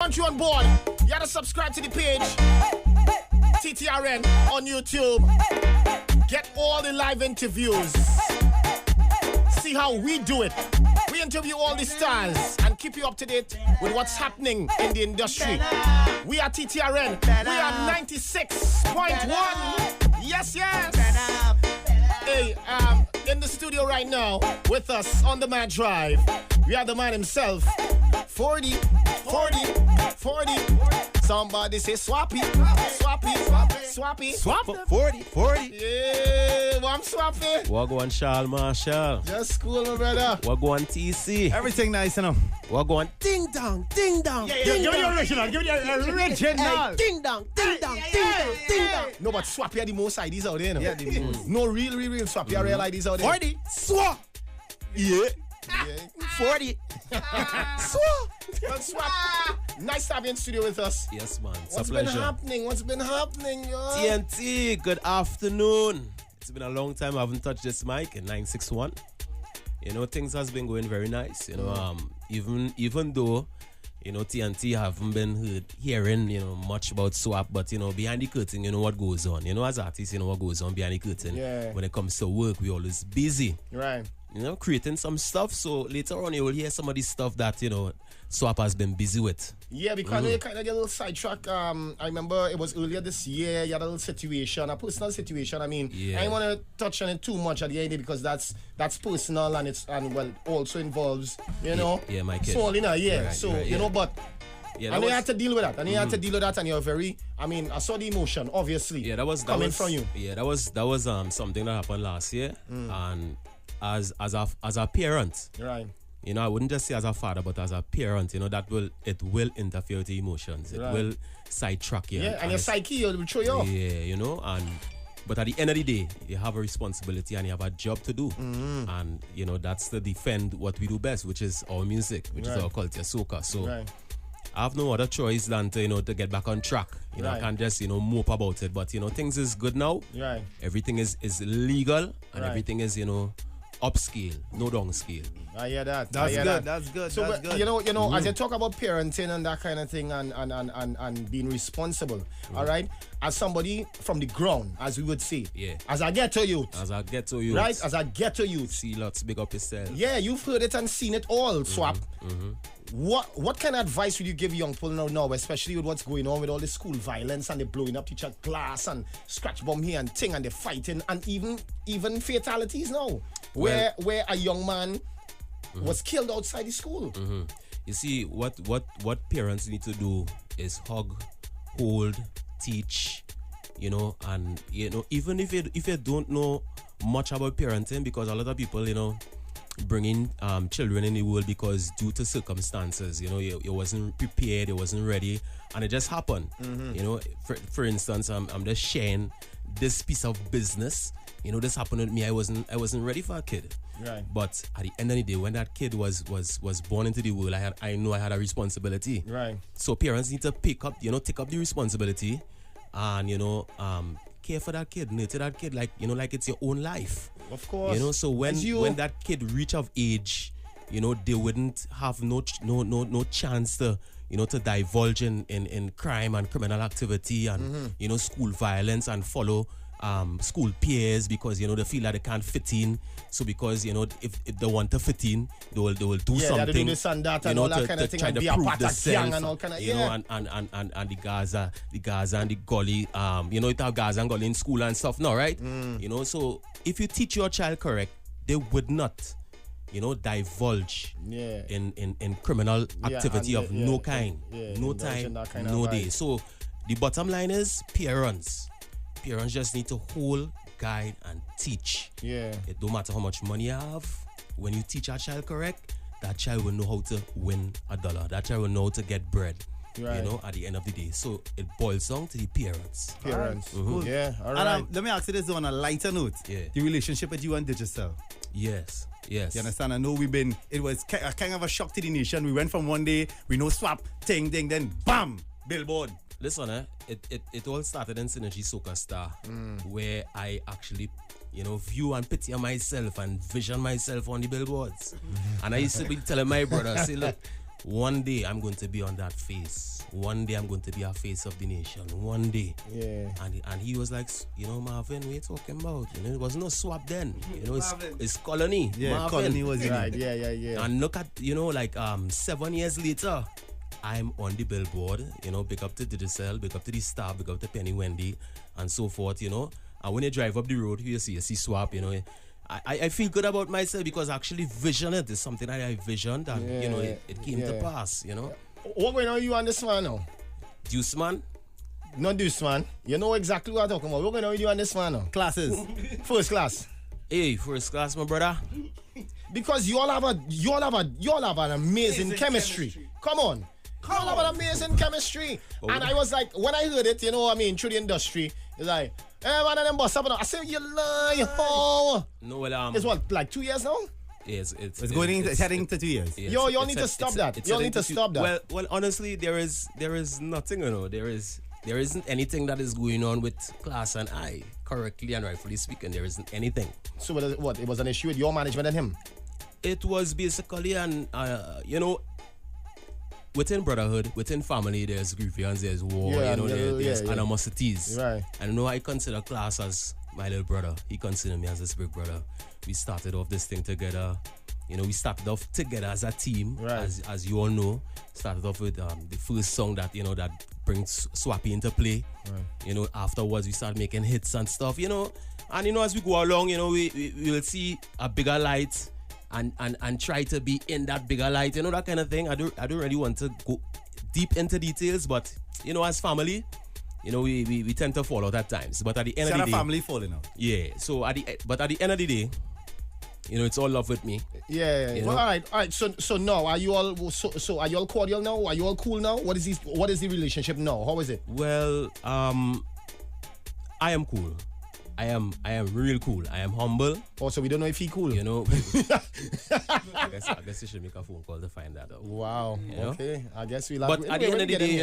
want you on board, you gotta subscribe to the page, TTRN on YouTube. Get all the live interviews. See how we do it. We interview all the stars and keep you up to date with what's happening in the industry. We are TTRN. We are 96.1. Yes, yes. Hey, in the studio right now with us on the Mad Drive, we have the man himself. 40. Somebody say Swappi. Swap 40. Yeah, I'm Swappi. What go on Shal, Marshall? Just cool, my brother. What go on TC? Everything nice enough. What go on ding dong? Give me the original. Give me the original. Ding dong. No, but Swappi are the most IDs out there, no? Yeah, the most. No real Swappi are real IDs out there. 40. Swap. Yeah. 40. Well, Swap, nice to have you in studio with us. Yes, man. It's What's a been pleasure. happening? Yo? TNT, good afternoon. It's been a long time I haven't touched this mic in 961. You know, things has been going very nice. You know, even though, you know, TNT haven't been hearing, you know, much about Swap, but, you know, behind the curtain, you know what goes on. You know, as artists, you know what goes on behind the curtain. Yeah. When it comes to work, we always busy. Right. You know, creating some stuff. So later on, you will hear some of the stuff that, you know, Swap has been busy with. Yeah, because you kind of get a little sidetracked. I remember it was earlier this year, you had a little situation, a personal situation. I mean, Yeah. I don't want to touch on it too much at the end because that's personal and well also involves, you know, Yeah, my kid. soul, you know, yeah. Right, so, right, you yeah. know, but Yeah, and you had to deal with that. And you're very, I mean, I saw the emotion, obviously. Yeah, that was coming from you. Yeah, that was something that happened last year, and as a parent, Right. you know, I wouldn't just say as a father, but as a parent, you know, it will interfere with your emotions. It Right. will sidetrack you. Yeah, and your psyche will throw you off. Yeah, you know, but at the end of the day, you have a responsibility and you have a job to do, and you know that's to defend what we do best, which is our music, which is Right. our culture, soca. So. Right. I have no other choice than to, you know, to get back on track. You know, I Right. can't just, you know, mope about it. But, you know, things is good now. Right. Everything is legal and Right. everything is, you know, upscale, no downscale. I hear that. That's I hear good. that. That's good. So, That's but, good. you know, as you talk about parenting and that kind of thing and being responsible, all right, as somebody from the ground, as we would say, Yeah. as a ghetto youth, As I get to you, right, as a ghetto youth, see lots, big up yourself. yeah, you've heard it and seen it all, Swap. What kind of advice would you give young people now, especially with what's going on with all the school violence and the blowing up teacher class and scratch bomb here and thing and the fighting and even fatalities now, where a young man was killed outside the school. You see, what parents need to do is hug, hold, teach, you know, and, you know, even if you don't know much about parenting, because a lot of people, you know, bringing children in the world because due to circumstances, you know, you wasn't prepared, you wasn't ready, and it just happened. You know, for instance, I'm just sharing this piece of business. You know, this happened with me. I wasn't ready for a kid. Right. But at the end of the day, when that kid was born into the world, I know I had a responsibility. Right. So parents need to take up the responsibility, and, you know, care for that kid, nurture that kid like, you know, like it's your own life. Of course. You know, so when that kid reach of age, you know, they wouldn't have no chance to, you know, to divulge in crime and criminal activity and you know, school violence and follow school peers because, you know, they feel that they can't fit in. So because, you know, if they want to fit in, they will do something. Yeah, they do this and that and all that kind of thing, and be a part of gang and all kind of, you know, and the Gaza and the Gully, you know, it have Gaza and Gully in school and stuff now, right? You know, so if you teach your child correct, they would not, you know, divulge in criminal activity of no kind, no time, no day. So the bottom line is parents just need to hold, guide, and teach. Yeah. It don't matter how much money you have. When you teach a child correct, that child will know how to win $1. That child will know how to get bread. Right. You know, at the end of the day. So it boils down to the parents. Parents. Cool. Yeah, all right. And let me ask you this on a lighter note. Yeah. The relationship with you and Digital. Yes. You understand? I know it was kind of a shock to the nation. We went from one day, we know Swap, ting, then bam, billboard. Listen, it all started in Synergy Soca Star, where I actually, you know, view and picture myself and vision myself on the billboards. And I used to be telling my brother, say, look, one day I'm going to be on that face. One day I'm going to be a face of the nation. One day. Yeah. And he was like, Marvin, what are you talking about? It was no swap then. It's colony. Yeah, Marvin. colony was in Right, it. yeah. And look at, 7 years later, I'm on the billboard, big up to Digicel, big up to the staff, big up to Penny Wendy, and so forth, And when you drive up the road, you see Swap, I feel good about myself because actually vision it is something that I visioned and, it came to pass, What going on you on this one now? Deuce man? Not this man. You know exactly what I'm talking about. What going on you on this one now? Classes. First class. Hey, first class, my brother. Because you all have an amazing chemistry. Come on. You all have an amazing chemistry. Oh. And I was like, when I heard it, through the industry, it's like, hey, one of them boss up. I said, you lie. Oh. No, well, It's what, like 2 years now? It's heading to 2 years. Yes, You all need to stop that. You all need to stop that. Well, honestly, there is nothing, there isn't anything that is going on with Klase and I, correctly and rightfully speaking. There isn't anything. So what? It was an issue with your management and him? It was basically within brotherhood, within family, there's grievance, there's war, there's animosities. Right. And I consider Klase as my little brother. He considered me as his big brother. We started off this thing together. We started off together as a team, right. as you all know. Started off with the first song that that brings Swappi into play. Right. Afterwards we started making hits and stuff. And as we go along, we will see a bigger light and try to be in that bigger light. That kind of thing. I don't really want to go deep into details, but as family, we tend to fall out at times. But at the end of the day, family falling out. Yeah. So at the end of the day, it's all love with me. Yeah. Well, all right. So now, are you all are you all cordial now? Are you all cool now? What is the relationship now? How is it? Well, I am cool. I am real cool. I am humble. Oh, so we don't know if he cool. I guess you should make a phone call to find that out. Wow. Okay. I guess we'll have. But at the end of the day,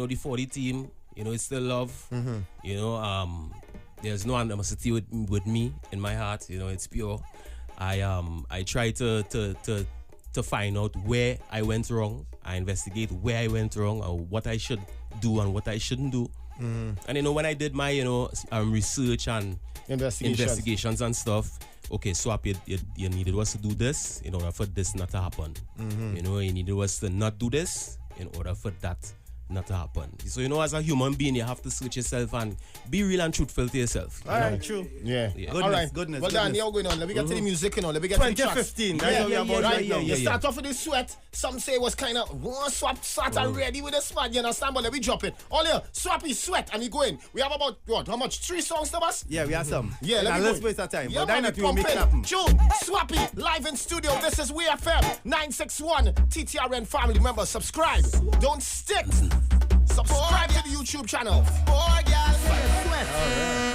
the 40 team, it's still love. Mm-hmm. There's no animosity with me in my heart. It's pure. I try to find out where I went wrong. I investigate where I went wrong or what I should do and what I shouldn't do. Mm. And when I did my research and investigations and stuff, okay, Swap, you needed us to do this in order for this not to happen. Mm-hmm. You needed us to not do this in order for that not to happen. So as a human being, you have to search yourself and be real and truthful to yourself. All right, true. Yeah. Goodness, all right. Goodness. Well, Dan, you're going on. Let me get to the music, Let me get to the tracks. 2015. That's what we're about right now. You start off with the sweat. Some say it was kind of Swap start already with the spot. You understand? But let me drop it. All here, Swappy sweat, and we go in. We have about what? How much? 3 songs to us? Yeah, we have some. Yeah, let's waste our time. Yeah, but man, we'll make it happen. June, Swappy, live in studio. This is We FM 961 TTRN family. Remember, subscribe. Don't stick. Subscribe to the YouTube channel.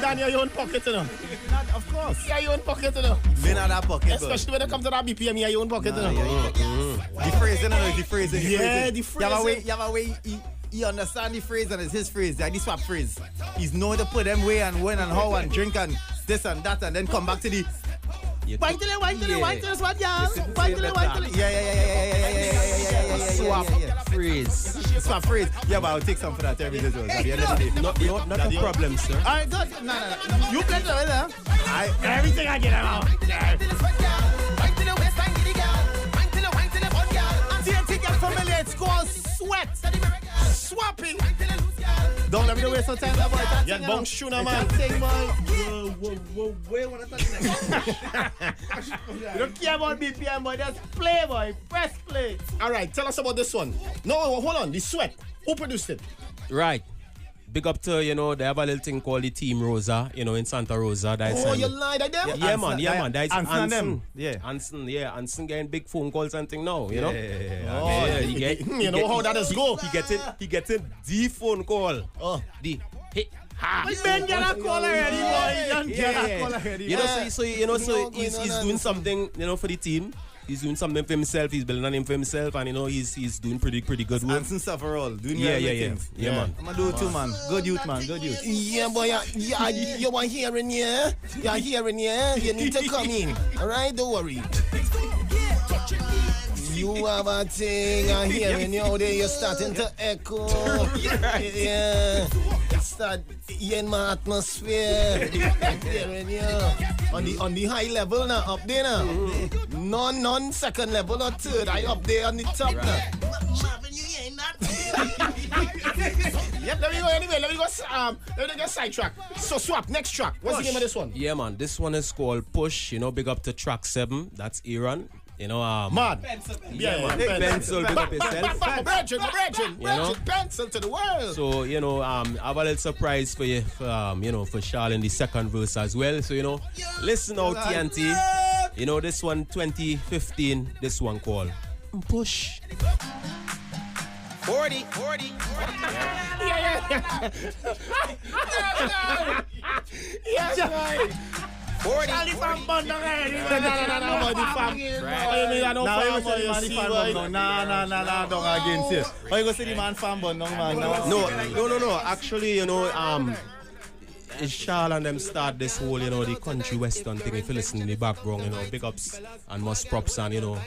Dan, you're your own pocket, Of course. Yeah, your own pocket, Been at that pocket, especially when it comes to that BPM, you're your own pocket, The phrasing, the phrasing. Yeah, the phrasing. You have a way, he understand the phrase and it's his phrase, the Swap phrase. He's known to put them way and when and how and drink and this and that and then come back to the wine till it, swap, y'all. Wine till it. Yeah. Swap phrase. Swap phrase. Yeah, but I'll take some for that every day. At the end of the day. Not a problem, sir. All right, good. No. You play the everything I get out. TNT get familiar. It's called Sweat. Swappy. Don't let me waste no time. Yeah, bounce tuna, man. Whoa, what you don't care about BPM, boy. Just play, boy. Press play. All right, tell us about this one. No, hold on. The Sweat. Who produced it? Right. Big up to, they have a little thing called the Team Rosa, in Santa Rosa. You lied at them? Yeah, man. That's Anson. Anson getting big phone calls and thing now, Yeah. You know how that is go. He getting the phone call. Oh. The hey. But Ben get a call already, boy. So he's doing something, for the team. He's doing something for himself. He's building a name for himself, and he's doing pretty good work. Anson Sufferall, doing things. Yeah, man. I'm gonna do it too, man. Good youth, man. Good youth. Yeah, boy. You are hearing, yeah. You need to come in. All right, don't worry. You have a thing, I hear in your day, you're starting to echo. Yeah. Start in my atmosphere. Hearing you. On the high level now, up there now. Non second level or third, I up there on the top now. Marvin, you ain't that. Yep, let me go anyway. Let me get sidetrack. So Swap, next track. What's the name of this one? Yeah, man. This one is called Push. You know, big up to track 7. That's Aaron. You know, Mad. Yeah, man. Pencil, big up yourself. Brethren, pencil to the world. So, you know, I have a little surprise for you, for Shal in the second verse as well. So, you know, listen out, TNT. You know, this one, 2015, this one called Push. 40. Yeah. Yes, right. 40. Charlie from Bundong. No, the fam. Nah, don't against you. Why you go say the man from Bundong, man? No. Actually, you know, it's Shal and them start this whole, you know, the country western thing. If you listen in the background, you know, big ups and most props and, you know,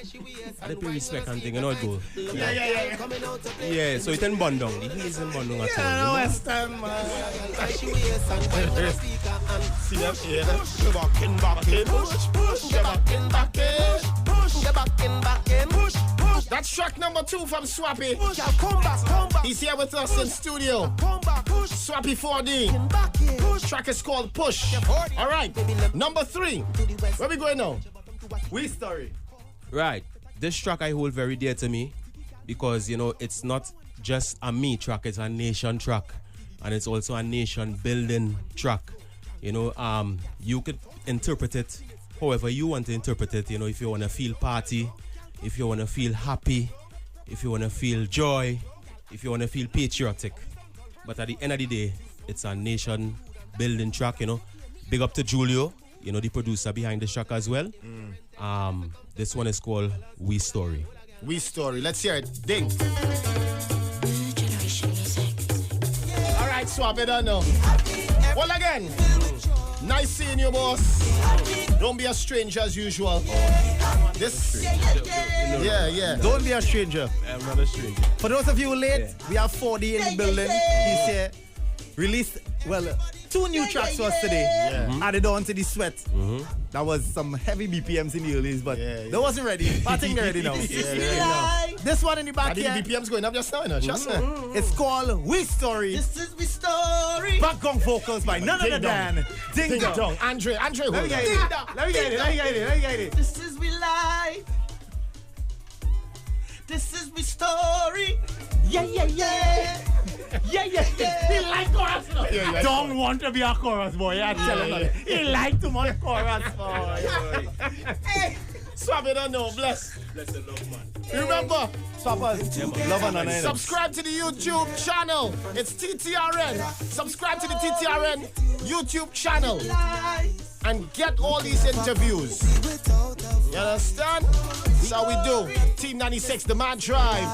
I pay respect and thing, you know, it go. Yeah, so it's in Bundong. The hills in Bundong at all. Yeah, western, man. See them here. Back in. That's track number 2 from Swappi. He's here with us in studio. Swappi 4D. Track is called Push. All right, number 3. Where we going now? We story. Right. This track I hold very dear to me because, you know, it's not just a me track, it's a nation track. And it's also a nation building track. You know, you could interpret it however you want to interpret it. You know, if you want to feel party, if you want to feel happy, if you want to feel joy, if you want to feel patriotic. But at the end of the day, it's a nation building track, you know. Big up to Julio, you know, the producer behind the track as well. This one is called We Story. We Story. Let's hear it. Ding. All right, Swap, I don't know. Well, again, nice seeing you, boss. Don't be a stranger as usual. This, yeah. Don't be a stranger. I'm not a stranger. For those of you late, we have 4D in the building. He's here. Released, 2 new tracks for us today. Added on to the sweat. That was some heavy BPMs in the earlies, but they wasn't ready. I think they're ready now. This one in the back here. I think BPM's going up just now, you know. Just It's called We Story. This is We Story. Background vocals by none other than Ding Dong. Andre, Let me get it. This is We Life. This is We Story. Yeah. He like chorus, you know. Don't want to be a chorus boy. I'm telling you. He like too much chorus boy. Hey, Swap, I don't know. Bless the love, man. Remember, Swappers, love and honor. subscribe to the YouTube channel. It's TTRN. Subscribe to the TTRN YouTube channel and get all these interviews. You understand? That's how we do. Team 96, The Mad Drive.